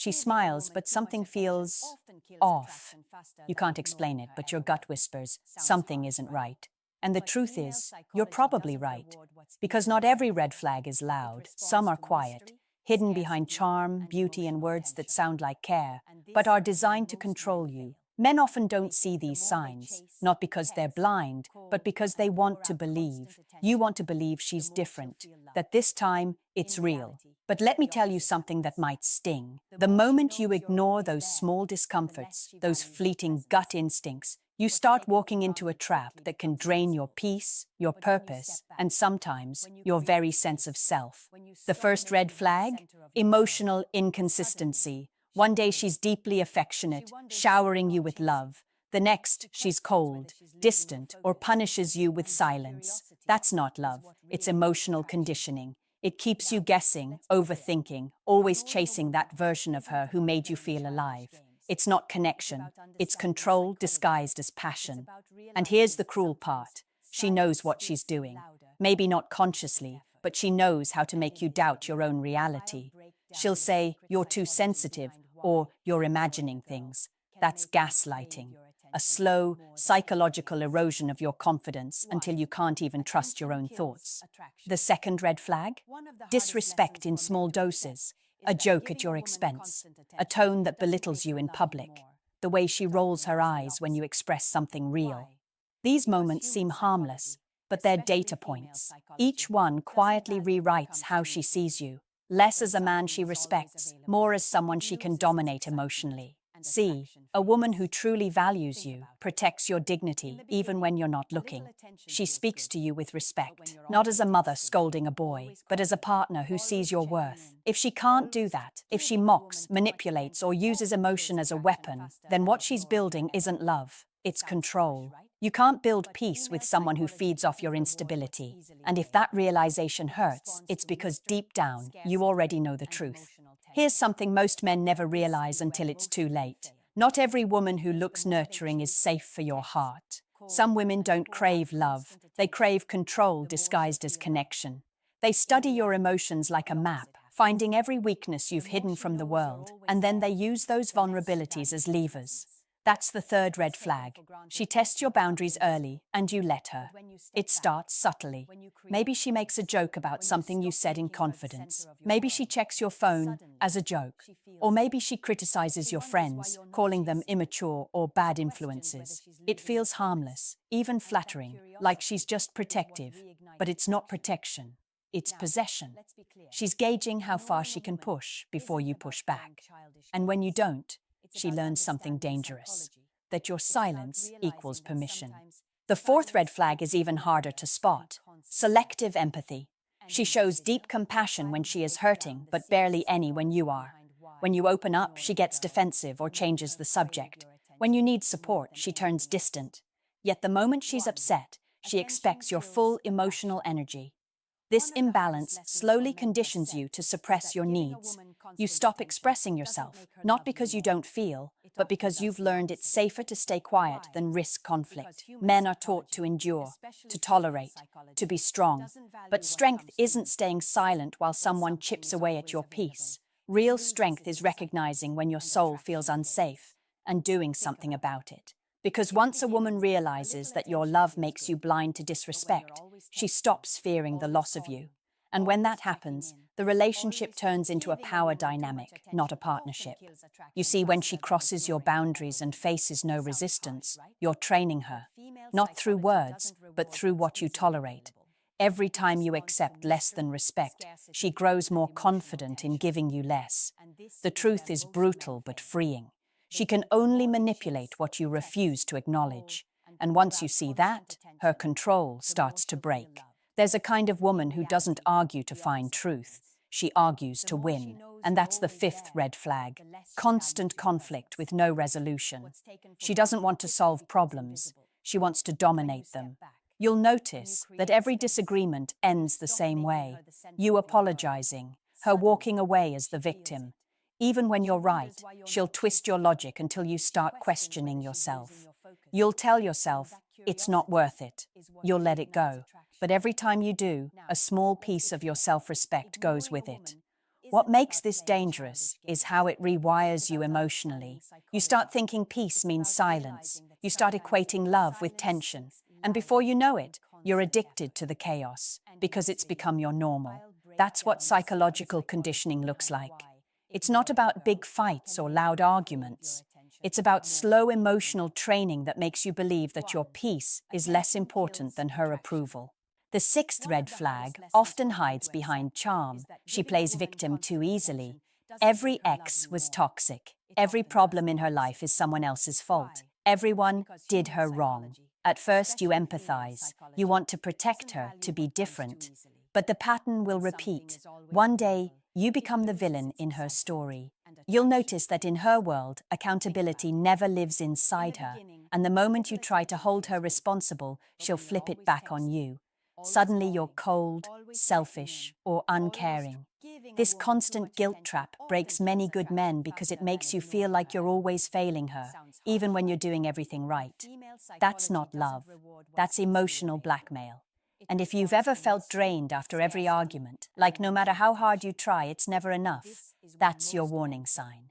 She smiles, but something feels off. You can't explain it, but your gut whispers something isn't right. And the truth is, you're probably right. Because not every red flag is loud. Some are quiet, hidden behind charm, beauty, and words that sound like care, but are designed to control you. Men often don't see these signs, not because they're blind, but because they want to believe. You want to believe she's different, that this time it's real. But let me tell you something that might sting. The moment you ignore those small discomforts, those fleeting gut instincts, you start walking into a trap that can drain your peace, your purpose, and sometimes your very sense of self. The first red flag? Emotional inconsistency. One day she's deeply affectionate, showering you with love. The next, she's cold, distant, or punishes you with silence. That's not love, it's emotional conditioning. It keeps you guessing, overthinking, always chasing that version of her who made you feel alive. It's not connection, it's control disguised as passion. And here's the cruel part. She knows what she's doing. Maybe not consciously, but she knows how to make you doubt your own reality. She'll say, "You're too sensitive," or "You're imagining things." That's gaslighting. A slow, psychological erosion of your confidence until you can't even trust your own thoughts. The second red flag? Disrespect in small doses. A joke at your expense. A tone that belittles you in public. The way she rolls her eyes when you express something real. These moments seem harmless, but they're data points. Each one quietly rewrites how she sees you. Less as a man she respects, more as someone she can dominate emotionally. See, a woman who truly values you, protects your dignity, even when you're not looking. She speaks to you with respect, not as a mother scolding a boy, but as a partner who sees your worth. If she can't do that, if she mocks, manipulates, or uses emotion as a weapon, then what she's building isn't love, it's control. You can't build peace with someone who feeds off your instability. And if that realization hurts, it's because deep down, you already know the truth. Here's something most men never realize until it's too late. Not every woman who looks nurturing is safe for your heart. Some women don't crave love. They crave control disguised as connection. They study your emotions like a map, finding every weakness you've hidden from the world, and then they use those vulnerabilities as levers. That's the third red flag. She tests your boundaries early, and you let her. It starts subtly. Maybe she makes a joke about something you said in confidence. Maybe she checks your phone as a joke. Or maybe she criticizes your friends, calling them immature or bad influences. It feels harmless, even flattering, like she's just protective. But it's not protection. It's possession. She's gauging how far she can push before you push back. And when you don't, she learns something dangerous, that your silence equals permission. The fourth red flag is even harder to spot. Selective empathy. She shows deep compassion when she is hurting, but barely any when you are. When you open up, she gets defensive or changes the subject. When you need support, she turns distant. Yet the moment she's upset, she expects your full emotional energy. This imbalance slowly conditions you to suppress your needs. You stop expressing yourself, not because you don't feel, but because you've learned it's safer to stay quiet than risk conflict. Men are taught to endure, to tolerate, to be strong. But strength isn't staying silent while someone chips away at your peace. Real strength is recognizing when your soul feels unsafe and doing something about it. Because once a woman realizes that your love makes you blind to disrespect, she stops fearing the loss of you. And when that happens, the relationship turns into a power dynamic, not a partnership. You see, when she crosses your boundaries and faces no resistance, you're training her, not through words, but through what you tolerate. Every time you accept less than respect, she grows more confident in giving you less. The truth is brutal but freeing. She can only manipulate what you refuse to acknowledge. And once you see that, her control starts to break. There's a kind of woman who doesn't argue to find truth. She argues to win. And that's the fifth red flag. Constant conflict with no resolution. She doesn't want to solve problems. She wants to dominate them. You'll notice that every disagreement ends the same way. You apologizing, her walking away as the victim. Even when you're right, she'll twist your logic until you start questioning yourself. You'll tell yourself, it's not worth it. You'll let it go. But every time you do, a small piece of your self-respect goes with it. What makes this dangerous is how it rewires you emotionally. You start thinking peace means silence. You start equating love with tension. And before you know it, you're addicted to the chaos because it's become your normal. That's what psychological conditioning looks like. It's not about big fights or loud arguments. It's about slow emotional training that makes you believe that your peace is less important than her approval. The sixth red flag often hides behind charm. She plays victim too easily. Every ex was toxic. Every problem in her life is someone else's fault. Everyone did her wrong. At first you empathize. You want to protect her, to be different. But the pattern will repeat. One day, you become the villain in her story. You'll notice that in her world, accountability never lives inside her, and the moment you try to hold her responsible, she'll flip it back on you. Suddenly you're cold, selfish, or uncaring. This constant guilt trap breaks many good men because it makes you feel like you're always failing her, even when you're doing everything right. That's not love. That's emotional blackmail. And if you've ever felt drained after every argument, like no matter how hard you try, it's never enough, that's your warning sign.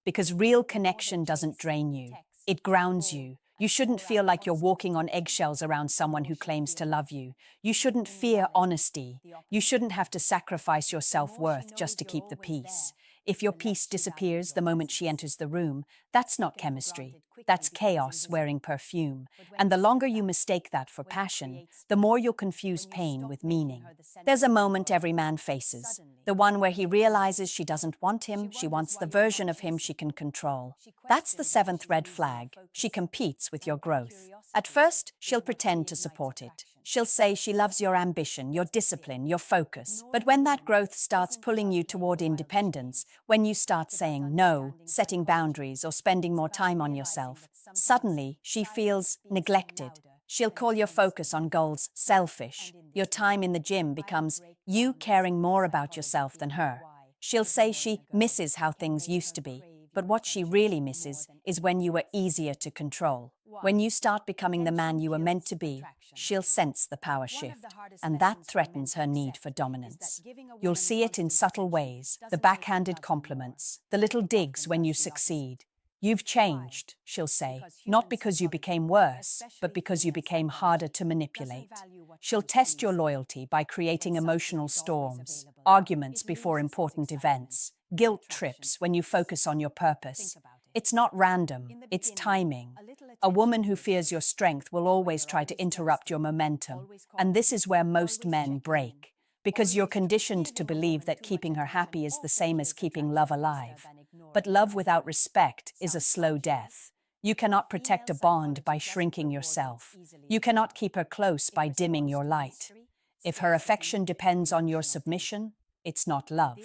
Because real connection doesn't drain you, it grounds you. You shouldn't feel like you're walking on eggshells around someone who claims to love you. You shouldn't fear honesty. You shouldn't have to sacrifice your self-worth just to keep the peace. If your peace disappears the moment she enters the room, that's not chemistry. That's chaos wearing perfume. And the longer you mistake that for passion, the more you'll confuse pain with meaning. There's a moment every man faces, the one where he realizes she doesn't want him, she wants the version of him she can control. That's the seventh red flag. She competes with your growth. At first, she'll pretend to support it. She'll say she loves your ambition, your discipline, your focus. But when that growth starts pulling you toward independence, when you start saying no, setting boundaries, or spending more time on yourself, suddenly she feels neglected. She'll call your focus on goals selfish. Your time in the gym becomes you caring more about yourself than her. She'll say she misses how things used to be. But what she really misses is when you were easier to control. When you start becoming the man you were meant to be, she'll sense the power shift, and that threatens her need for dominance. You'll see it in subtle ways, the backhanded compliments, the little digs when you succeed. You've changed, she'll say, not because you became worse, but because you became harder to manipulate. She'll test your loyalty by creating emotional storms, arguments before important events, guilt trips when you focus on your purpose. It's not random, it's timing. A woman who fears your strength will always try to interrupt your momentum, and this is where most men break, because you're conditioned to believe that keeping her happy is the same as keeping love alive. But love without respect is a slow death. You cannot protect a bond by shrinking yourself. You cannot keep her close by dimming your light. If her affection depends on your submission, it's not love,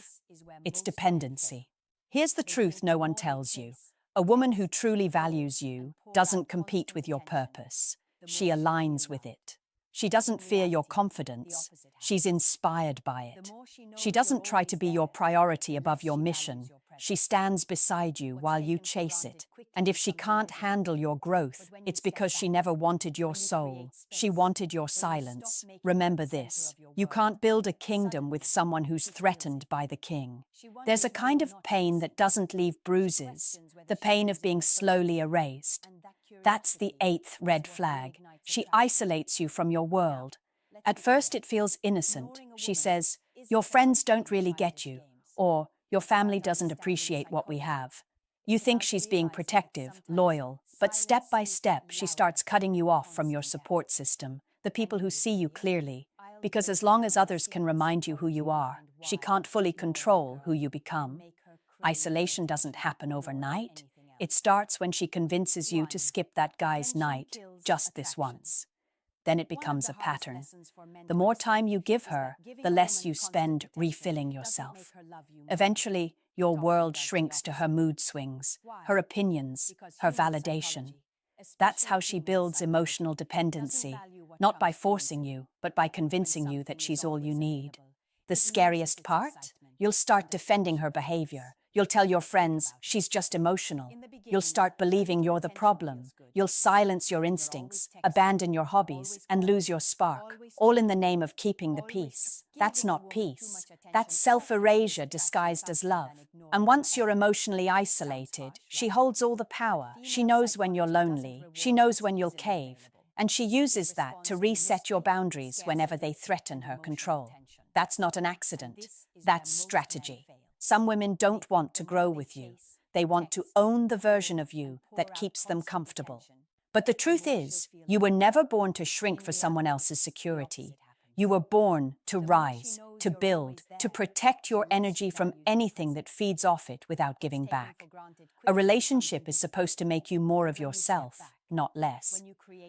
it's dependency. Here's the truth no one tells you. A woman who truly values you doesn't compete with your purpose. She aligns with it. She doesn't fear your confidence. She's inspired by it. She doesn't try to be your priority above your mission. She stands beside you while you chase it. And if she can't handle your growth, it's because she never wanted your soul. She wanted your silence. Remember this. You can't build a kingdom with someone who's threatened by the king. There's a kind of pain that doesn't leave bruises, the pain of being slowly erased. That's the eighth red flag. She isolates you from your world. At first it feels innocent. She says, "Your friends don't really get you," or "Your family doesn't appreciate what we have." You think she's being protective, loyal, but step by step she starts cutting you off from your support system, the people who see you clearly, because as long as others can remind you who you are, she can't fully control who you become. Isolation doesn't happen overnight. It starts when she convinces you to skip that guy's night just this once. Then it becomes a pattern. The more time you give her, the less you spend refilling yourself. Eventually, your world shrinks to her mood swings, her opinions, her validation. That's how she builds emotional dependency, not by forcing you, but by convincing you that she's all you need. The scariest part? You'll start defending her behavior. You'll tell your friends, she's just emotional. You'll start believing you're the problem. You'll silence your instincts, abandon your hobbies, and lose your spark, all in the name of keeping the peace. That's not peace. That's self-erasure disguised as love. And once you're emotionally isolated, she holds all the power. She knows when you're lonely. She knows when you'll cave. And she uses that to reset your boundaries whenever they threaten her control. That's not an accident. That's strategy. Some women don't want to grow with you. They want to own the version of you that keeps them comfortable. But the truth is, you were never born to shrink for someone else's security. You were born to rise, to build, to protect your energy from anything that feeds off it without giving back. A relationship is supposed to make you more of yourself, not less.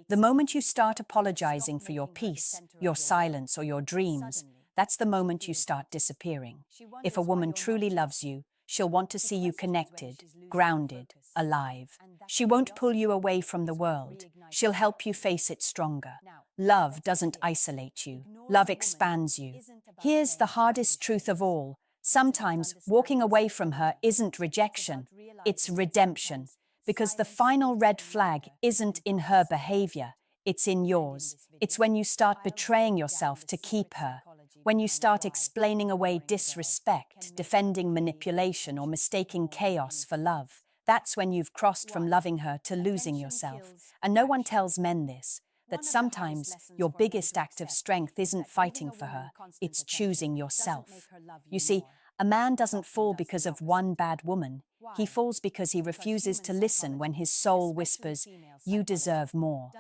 The moment you start apologizing for your peace, your silence, or your dreams, that's the moment you start disappearing. If a woman truly loves you, she'll want to see you connected, grounded, alive. She won't pull you away from the world. She'll help you face it stronger. Love doesn't isolate you. Love expands you. Here's the hardest truth of all. Sometimes walking away from her isn't rejection, it's redemption. Because the final red flag isn't in her behavior, it's in yours. It's when you start betraying yourself to keep her. When you start explaining away disrespect, defending manipulation, or mistaking chaos for love, that's when you've crossed from loving her to losing yourself. And no one tells men this, that sometimes your biggest act of strength isn't fighting for her, it's choosing yourself. You see, a man doesn't fall because of one bad woman. He falls because he refuses to listen when his soul whispers, "You deserve more."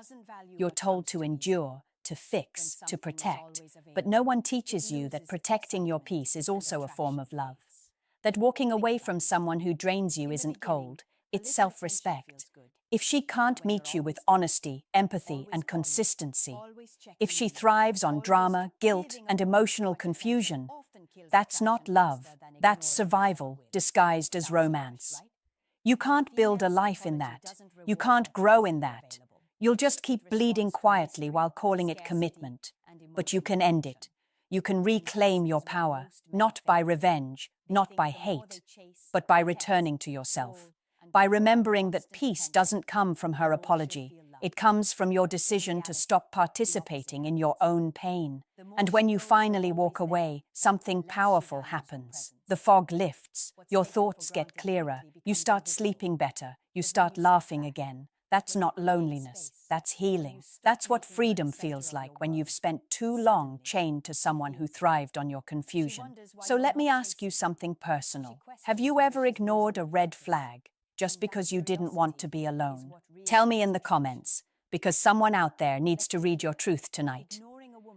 You're told to endure, to fix, to protect, but no one teaches you that protecting your peace is also a form of love. That walking away from someone who drains you isn't cold, it's self-respect. If she can't meet you with honesty, empathy, and consistency, if she thrives on drama, guilt, and emotional confusion, that's not love, that's survival disguised as romance. You can't build a life in that. You can't grow in that. You'll just keep bleeding quietly while calling it commitment. But you can end it. You can reclaim your power, not by revenge, not by hate, but by returning to yourself. By remembering that peace doesn't come from her apology. It comes from your decision to stop participating in your own pain. And when you finally walk away, something powerful happens. The fog lifts, your thoughts get clearer, you start sleeping better, you start laughing again. That's not loneliness, that's healing. That's what freedom feels like when you've spent too long chained to someone who thrived on your confusion. So let me ask you something personal. Have you ever ignored a red flag just because you didn't want to be alone? Tell me in the comments, because someone out there needs to read your truth tonight.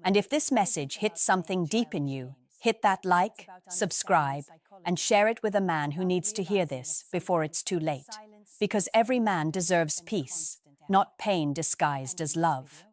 And if this message hits something deep in you, hit that like, subscribe, and share it with a man who needs to hear this before it's too late. Because every man deserves peace, not pain disguised as love.